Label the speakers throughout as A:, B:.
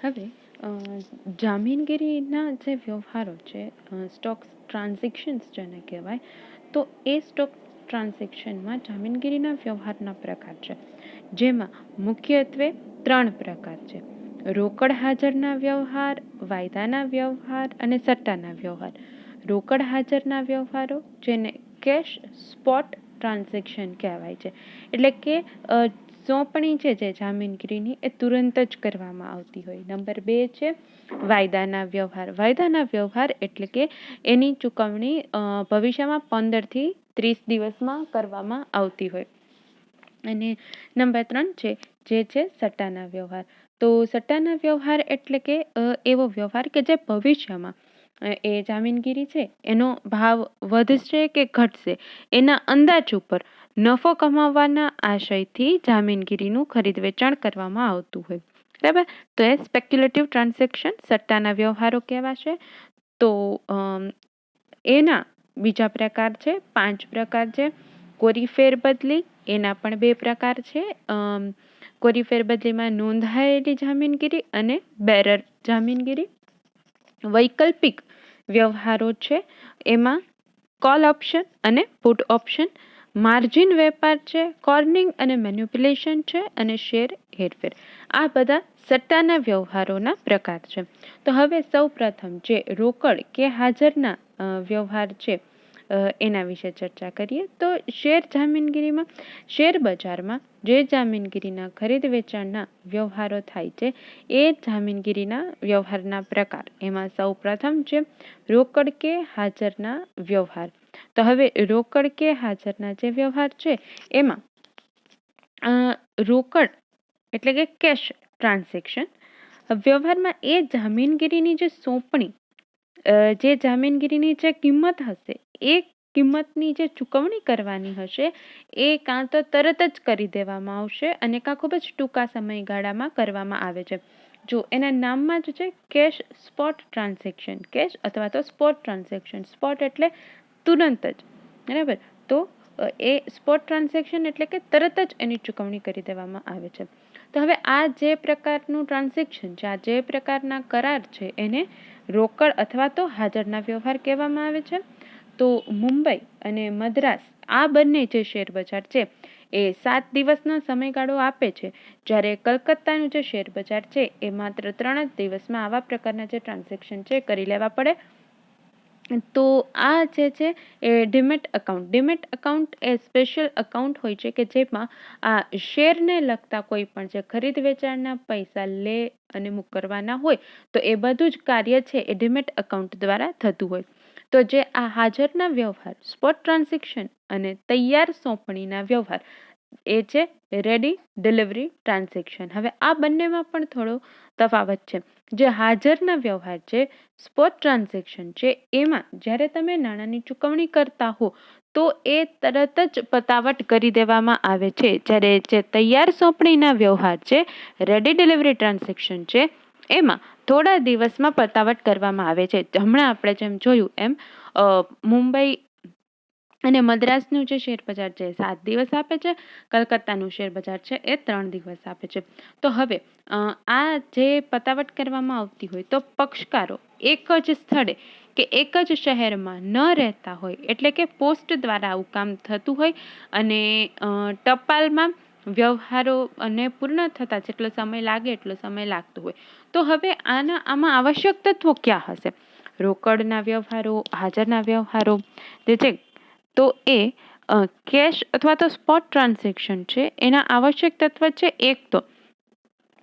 A: હવે જામીનગીરીના જે વ્યવહારો છે, સ્ટોક ટ્રાન્ઝેક્શન્સ જેને કહેવાય, તો એ સ્ટોક ટ્રાન્ઝેક્શનમાં જામીનગીરીના વ્યવહારના પ્રકાર છે, જેમાં મુખ્યત્વે 3 પ્રકાર છે: રોકડ હાજરના વ્યવહાર, વાયદાના વ્યવહાર અને સટ્ટાના વ્યવહાર. રોકડ હાજરના વ્યવહારો જેને કેશ સ્પોટ ટ્રાન્ઝેક્શન કહેવાય છે, એટલે કે સોંપણી છે જે જામીનગીરીની એ તુરંત જ કરવામાં આવતી હોય. નંબર 2 છે વાયદાના વ્યવહાર. વાયદાના વ્યવહાર એટલે કે એની ચૂકવણી ભવિષ્યમાં 15 થી 30 દિવસમાં કરવામાં આવતી હોય. અને નંબર 3 છે જે છે સટ્ટાના વ્યવહાર. તો સટ્ટાના વ્યવહાર એટલે કે એવો વ્યવહાર કે જે ભવિષ્યમાં એ જામીનગીરી છે એનો ભાવ વધશે કે ઘટશે એના અંદાજ ઉપર નફો કમાવવાના આશયથી જામીનગીરીનું ખરીદ વેચાણ કરવામાં આવતું હોય. બરાબર, તો એ સ્પેક્યુલેટિવ ટ્રાન્ઝેક્શન સટ્ટાના વ્યવહારો કહેવાશે. તો એના બીજા પ્રકાર છે, 5 પ્રકાર છે. કોરી ફેરબદલી, એના પણ 2 પ્રકાર છે. કોરી ફેરબદલીમાં નોંધાયેલી જામીનગીરી અને બેરર જામીનગીરી. વૈકલ્પિક વ્યવહારો છે, એમાં કોલ ઓપ્શન અને પુટ ઓપ્શન. માર્જિન વેપાર છે, કોર્નિંગ અને મેન્યુપ્યુલેશન છે, અને શેર હેરફેર. આ બધા સટ્ટાના વ્યવહારોના પ્રકાર છે. તો હવે સૌ પ્રથમ જે રોકડ કે હાજરના વ્યવહાર છે એના વિશે ચર્ચા કરીએ. તો શેર જામીનગીરીમાં શેર બજારમાં જે જામીનગીરીના ખરીદ વેચાણના વ્યવહારો થાય છે એ જામીનગીરીના વ્યવહારના પ્રકાર. એમાં સૌ પ્રથમ છે રોકડ કે હાજરના વ્યવહાર. તો હવે રોકડ કે હાજરના જે વ્યવહાર છે એમાં રોકડ એટલે કે કેશ ટ્રાન્ઝેક્શન વ્યવહારમાં એ જામીનગીરીની જે સોંપણી, જે જામીનગીરીની જે કિંમત હશે એ કિંમતની જે ચૂકવણી કરવાની હશે એ કાં તો તરત જ કરી દેવામાં આવશે અને કાં ખૂબ જ ટૂંકા સમયગાળામાં કરવામાં આવે છે. જો એના નામમાં જ છે કેશ સ્પોટ ટ્રાન્ઝેક્શન, કેશ અથવા તો સ્પોટ ટ્રાન્ઝેક્શન. સ્પોટ એટલે તુરંત જ, બરાબર. તો એ સ્પોટ ટ્રાન્ઝેક્શન એટલે કે તરત જ એની ચૂકવણી કરી દેવામાં આવે છે. તો હવે આ જે પ્રકારનું ટ્રાન્ઝેક્શન છે, આ જે પ્રકારના કરાર છે એને રોકડ અથવા તો હાજરના વ્યવહાર કહેવામાં આવે છે. તો મુંબઈ અને મદ્રાસ આ બંને જે શેર બજાર છે એ 7 દિવસનો સમયગાળો આપે છે, જ્યારે કલકત્તાનું જે શેર બજાર છે એ માત્ર 3 જ દિવસમાં આવા પ્રકારના જે ટ્રાન્ઝેક્શન છે કરી લેવા પડે. તો આ જે છે એ ડીમેટ એકાઉન્ટ. ડીમેટ એકાઉન્ટ એ સ્પેશિયલ એકાઉન્ટ હોય છે કે જેમાં આ શેરને લગતા કોઈ પણ જે ખરીદ વેચાણના પૈસા લે અને મૂક કરવાના હોય તો એ બધું જ કાર્ય છે એ ડીમેટ એકાઉન્ટ દ્વારા થતું હોય. તો જે આ હાજરના વ્યવહાર, સ્પોટ ટ્રાન્ઝેક્શન અને તૈયાર સોંપણીના વ્યવહાર એ છે રેડી ડિલિવરી ટ્રાન્ઝેક્શન. હવે આ બંનેમાં પણ થોડો તફાવત છે. જે હાજરના વ્યવહાર છે, સ્પોટ ટ્રાન્ઝેક્શન છે, એમાં જ્યારે તમે નાણાંની ચૂકવણી કરતા હો તો એ તરત જ પતાવટ કરી દેવામાં આવે છે, જ્યારે જે તૈયાર સોંપણીના વ્યવહાર છે, રેડી ડિલિવરી ટ્રાન્ઝેક્શન છે, એમાં થોડા દિવસમાં પતાવટ કરવામાં આવે છે. હમણાં આપણે જેમ જોયું એમ મુંબઈ અને મદ્રાસનું જે શેર બજાર છે 7 દિવસ આપે છે, કલકત્તાનું શેર બજાર છે એ 3 દિવસ આપે છે. તો હવે આ જે પતાવટ કરવામાં આવતી હોય તો પક્ષકારો એક જ સ્થળે કે એક જ શહેરમાં ન રહેતા હોય, એટલે કે પોસ્ટ દ્વારા આવું કામ થતું હોય અને ટપાલમાં વ્યવહારો અને પૂર્ણ થતા જેટલો સમય લાગે એટલો સમય લાગતો હોય. તો હવે આમાં આવશ્યક તત્વો ક્યાં હશે? રોકડના વ્યવહારો, હાજરના વ્યવહારો જે છે તો એ કેશ અથવા તો સ્પોટ ટ્રાન્ઝેક્શન છે એના આવશ્યક તત્વ છે એક તો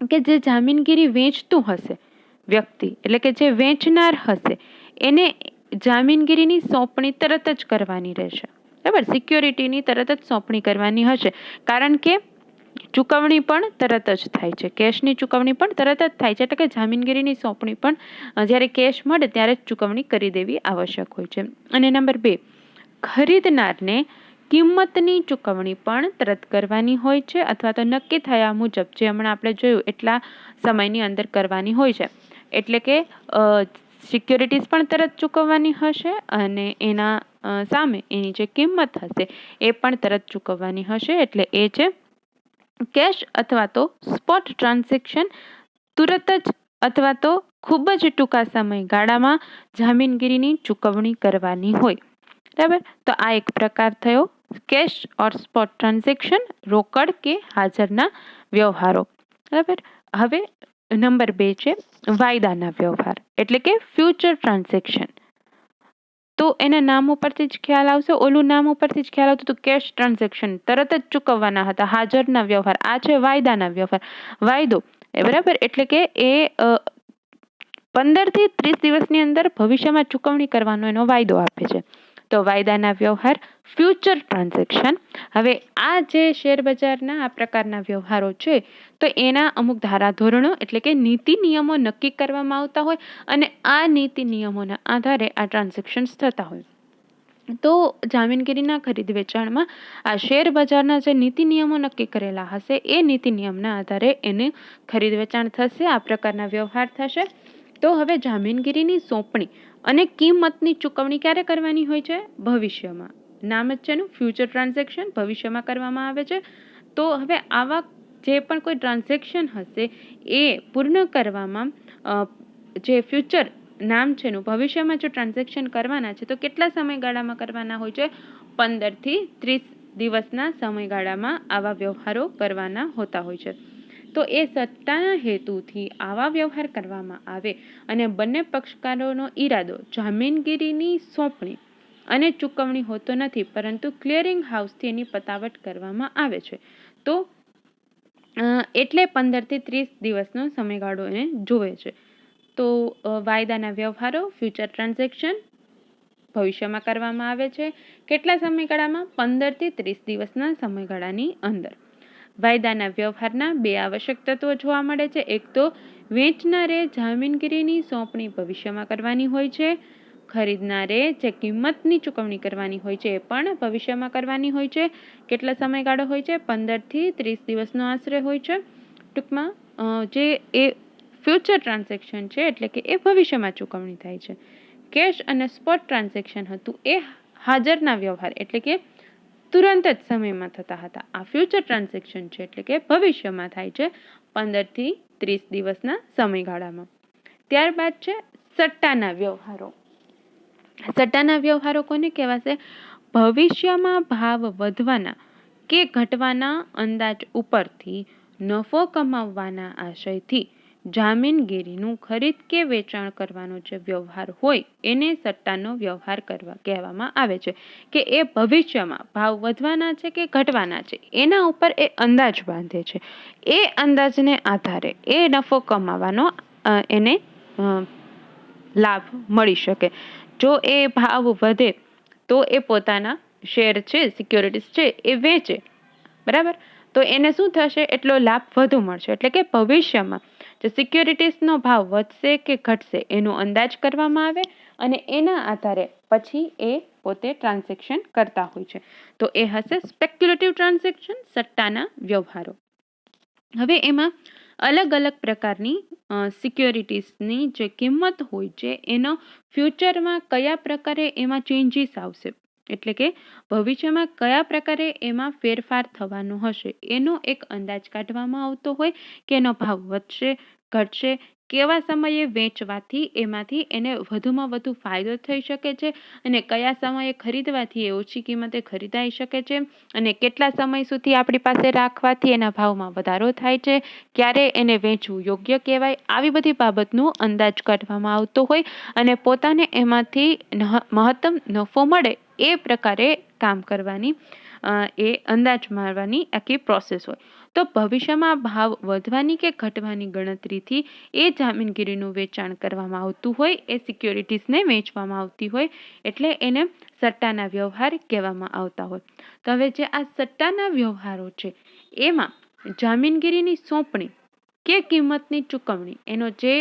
A: કે જે જામીનગીરી વેચતું હશે વ્યક્તિ, એટલે કે જે વેચનાર હશે એને જામીનગીરીની સોંપણી તરત જ કરવાની રહેશે. બરાબર, સિક્યોરિટીની તરત જ સોંપણી કરવાની હશે, કારણ કે ચૂકવણી પણ તરત જ થાય છે, કેશની ચૂકવણી પણ તરત જ થાય છે, એટલે કે જામીનગીરીની સોંપણી પણ જ્યારે કેશ મળે ત્યારે જ ચૂકવણી કરી દેવી આવશ્યક હોય છે. અને નંબર 2, ખરીદનારને કિંમતની ચૂકવણી પણ તરત કરવાની હોય છે અથવા તો નક્કી થયા મુજબ જે હમણાં આપણે જોયું એટલા સમયની અંદર કરવાની હોય છે. એટલે કે સિક્યોરિટીઝ પણ તરત ચૂકવવાની હશે અને એના સામે એની જે કિંમત હશે એ પણ તરત ચૂકવવાની હશે. એટલે એ છે કેશ અથવા તો સ્પોટ ટ્રાન્ઝેક્શન તુરત જ અથવા તો ખૂબ જ ટૂંકા સમયગાળામાં જામીનગીરીની ચૂકવણી કરવાની હોય. બરાબર, તો આ એક પ્રકાર થયો કેશ ઓર સ્પોટ ટ્રાન્ઝેક્શન, રોકડ કે હાજરના વ્યવહારો. બરાબર, હવે નંબર 2 છે વાયદાના વ્યવહાર એટલે કે ફ્યુચર ટ્રાન્ઝેક્શન. તો એના નામ ઉપરથી જ ખ્યાલ આવશે, ઓલું નામ ઉપરથી જ ખ્યાલ આવતું તો કેશ ટ્રાન્ઝેક્શન તરત જ ચૂકવવાના હતા, હાજરના વ્યવહાર. આ છે વાયદાના વ્યવહાર. વાયદો બરાબર એટલે કે એ 15 થી 30 દિવસની અંદર ભવિષ્યમાં ચૂકવણી કરવાનો એનો વાયદો આપે છે. તો વાયદાના વ્યવહાર, ફ્યુચર ટ્રાન્ઝેક્શન. હવે આ જે શેર બજારના આ પ્રકારના વ્યવહારો છે તો એના અમુક ધારાધોરણો એટલે કે નીતિ નિયમો નક્કી કરવામાં આવતા હોય અને આ નીતિ નિયમોના આધારે આ ટ્રાન્ઝેક્શન્સ થતા હોય. તો જામીનગીરીના ખરીદ વેચાણમાં આ શેર બજારના જે નીતિ નિયમો નક્કી કરેલા હશે એ નીતિ નિયમના આધારે એને ખરીદ વેચાણ થશે, આ પ્રકારના વ્યવહાર થશે. તો હવે જામીનગીરીની સોંપણી અને કિંમતની ચૂકવણી ક્યારે કરવાની હોય છે? ભવિષ્યમાં. નામ જ છે એનું ફ્યુચર ટ્રાન્ઝેક્શન, ભવિષ્યમાં કરવામાં આવે છે. તો હવે આવા જે પણ કોઈ ટ્રાન્ઝેક્શન હશે એ પૂર્ણ કરવામાં જે ફ્યુચર નામ છે એનું ભવિષ્યમાં જો ટ્રાન્ઝેક્શન કરવાના છે તો કેટલા સમયગાળામાં કરવાના હોય છે? 15 થી 30 દિવસના સમયગાળામાં આવા વ્યવહારો કરવાના હોતા હોય છે. તો એ સટ્ટાના હેતુથી આવા વ્યવહાર કરવામાં આવે અને બંને પક્ષકારોનો ઈરાદો જામીનગીરીની સોંપણી અને ચૂકવણી હોતો નથી, પરંતુ ક્લિયરિંગ હાઉસથી એની પતાવટ કરવામાં આવે છે. તો એટલે 15 થી 30 દિવસનો સમયગાળો એને જોવે છે. તો વાયદાના વ્યવહારો, ફ્યુચર ટ્રાન્ઝેક્શન ભવિષ્યમાં કરવામાં આવે છે. કેટલા સમયગાળામાં? 15 થી 30 દિવસના સમયગાળાની અંદર. વાયદાના વ્યવહારના 2 આવશ્યક તત્વો જોવા મળે છે. એક તો વેચનારે જામીનગીરીની સોંપણી ભવિષ્યમાં કરવાની હોય છે. ખરીદનારે જે કિંમતની ચૂકવણી કરવાની હોય છે એ પણ ભવિષ્યમાં કરવાની હોય છે. કેટલા સમયગાળો હોય છે? 15 થી 30 દિવસનો આશરે હોય છે. ટૂંકમાં જે એ ફ્યુચર ટ્રાન્ઝેક્શન છે એટલે કે એ ભવિષ્યમાં ચૂકવણી થાય છે. કેશ અને સ્પોટ ટ્રાન્ઝેક્શન હતું એ હાજરના વ્યવહાર એટલે કે તુરંત જ સમયમાં થતા હતા. આ ફ્યુચર ટ્રાન્ઝેક્શન છે એટલે કે ભવિષ્યમાં થાય છે 15 થી 30 દિવસના સમયગાળામાં. ત્યારબાદ છે સટ્ટાના વ્યવહારો. સટ્ટાના વ્યવહારો કોને કહેવાશે? ભવિષ્યમાં ભાવ વધવાના કે ઘટવાના અંદાજ ઉપરથી નફો કમાવવાના આશયથી જામીનગીરીનું ખરીદ કે વેચાણ કરવાનો જે વ્યવહાર હોય એને સટ્ટાનો વ્યવહાર કહેવામાં આવે છે. કે એ ભવિષ્યમાં ભાવ વધવાના છે કે ઘટવાના છે એના ઉપર એ અંદાજ બાંધે છે. એ અંદાજને આધારે એ નફો કમાવાનો એને લાભ મળી શકે. જો એ ભાવ વધે તો એ પોતાના શેર છે, સિક્યોરિટીઝ છે એ વેચે, બરાબર, તો એને શું થશે? એટલો લાભ વધુ મળશે. એટલે કે ભવિષ્યમાં જે સિક્યોરિટીઝનો ભાવ વધશે કે ઘટશે એનો અંદાજ કરવામાં આવે અને એના આધારે પછી એ પોતે ટ્રાન્ઝેક્શન કરતા હોય છે. તો એ હશે સ્પેક્યુલેટિવ ટ્રાન્ઝેક્શન, સટ્ટાના વ્યવહારો. હવે એમાં અલગ અલગ પ્રકારની સિક્યોરિટીઝની જે કિંમત હોય છે એનો ફ્યુચરમાં કયા પ્રકારે એમાં ચેન્જીસ આવશે એટલે કે ભવિષ્યમાં કયા પ્રકારે એમાં ફેરફાર થવાનો હશે એનો એક અંદાજ કાઢવામાં આવતો હોય કે એનો ભાવ વધશે, ઘટશે, કેવા સમયે વેચવાથી એમાંથી એને વધુમાં વધુ ફાયદો થઈ શકે છે અને કયા સમયે ખરીદવાથી એ ઓછી કિંમતે ખરીદાઈ શકે છે અને કેટલા સમય સુધી આપણી પાસે રાખવાથી એના ભાવમાં વધારો થાય છે, ક્યારે એને વેચવું યોગ્ય કહેવાય, આવી બધી બાબતનો અંદાજ કાઢવામાં આવતો હોય અને પોતાને એમાંથી મહત્તમ નફો મળે એ પ્રકારે કામ કરવાની એ અંદાજ મારવાની આખી પ્રોસેસ હોય. તો ભવિષ્યમાં ભાવ વધવાની કે ઘટવાની ગણતરીથી એ જામીનગીરીનું વેચાણ કરવામાં આવતું હોય, એ સિક્યોરિટીઝને વેચવામાં આવતી હોય એટલે એને સટ્ટાના વ્યવહાર કહેવામાં આવતા હોય. તો હવે જે આ સટ્ટાના વ્યવહારો છે એમાં જામીનગીરીની સોંપણી કે કિંમતની ચૂકવણી એનો જે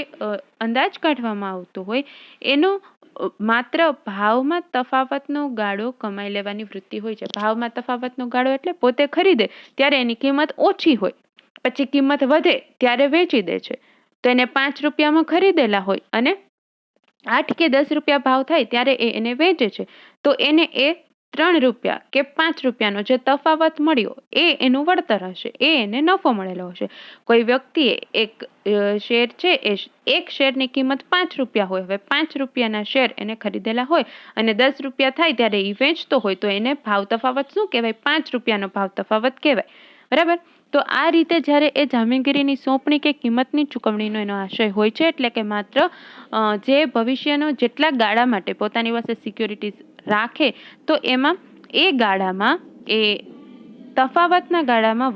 A: અંદાજ કાઢવામાં આવતો હોય એનો માત્ર ભાવમાં તફાવતનો ગાળો કમાઈ લેવાની વૃત્તિ હોય છે. ભાવમાં તફાવતનો ગાળો એટલે પોતે ખરીદે ત્યારે એની કિંમત ઓછી હોય, પછી કિંમત વધે ત્યારે વેચી દે છે. તો એને 5 રૂપિયામાં ખરીદેલા હોય અને 8 કે 10 રૂપિયા ભાવ થાય ત્યારે એને વેચે છે તો એને એ ₹3 કે ₹5 જે તફાવત મળ્યો એ એનું વળતર હશે, એ એને નફો મળેલો હશે. કોઈ વ્યક્તિએ એક શેર છે એ એક શેરની કિંમત ₹5 હોય, હવે ₹5ના શેર એને ખરીદેલા હોય અને ₹10 થાય ત્યારે એ વેચતો હોય તો એને ભાવ તફાવત શું કહેવાય? ₹5નો ભાવ તફાવત કહેવાય. બરાબર. તો આ રીતે જ્યારે એ જામીનગીરીની સોંપણી કે કિંમતની ચૂકવણીનો એનો આશય હોય છે, એટલે કે માત્ર જે ભવિષ્યનો જેટલા ગાળા માટે પોતાની પાસે સિક્યોરિટીઝ રાખે તો એમાં એ ગાળામાં એ તફાવતના ગાળામાં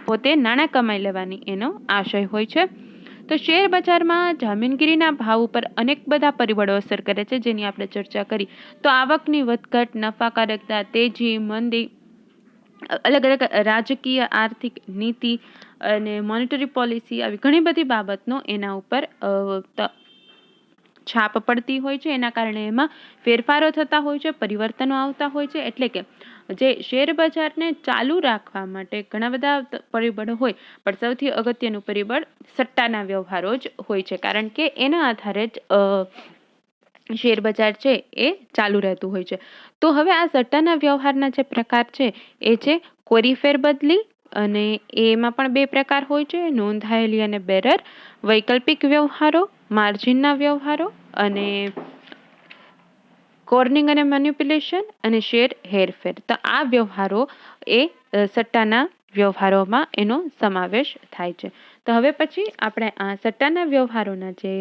A: પોતે નાણાં કમાઈ લેવાની એનો આશય હોય છે. તો શેર બજારમાં જામીનગીરીના ભાવ ઉપર અનેક બધા પરિબળો અસર કરે છે, જેની આપણે ચર્ચા કરી. તો આવકની વધઘટ, નફાકારકતા, તેજી, મંદી, અલગ અલગ રાજકીય આર્થિક નીતિ અને મોનેટરી પોલિસી, આવી ઘણી બધી બાબતનો એના ઉપર છાપ પડતી હોય છે. એના કારણે એમાં ફેરફારો થતા હોય છે, પરિવર્તનો આવતા હોય છે. એટલે કે જે શેર બજારને ચાલુ રાખવા માટે ઘણા બધા પરિબળો હોય, પણ સૌથી અગત્યનું પરિબળ સટ્ટાના વ્યવહારો જ હોય છે, કારણ કે એના આધારે જ શેર બજાર છે એ ચાલુ રહેતું હોય છે. તો હવે આ સટ્ટાના વ્યવહારના જે પ્રકાર છે એ છે કોરી ફેરબદલી, અને એમાં પણ 2 પ્રકાર હોય છે, નોંધાયેલી અને બેરર, વૈકલ્પિક વ્યવહારો, માર્જિનના વ્યવહારો, અને કોર્નિંગ અને મેન્યુપ્યુલેશન, અને શેર હેરફેર. તો આ વ્યવહારો એ સટ્ટાના વ્યવહારોમાં એનો સમાવેશ થાય છે. તો હવે પછી આપણે આ સટ્ટાના વ્યવહારોના જે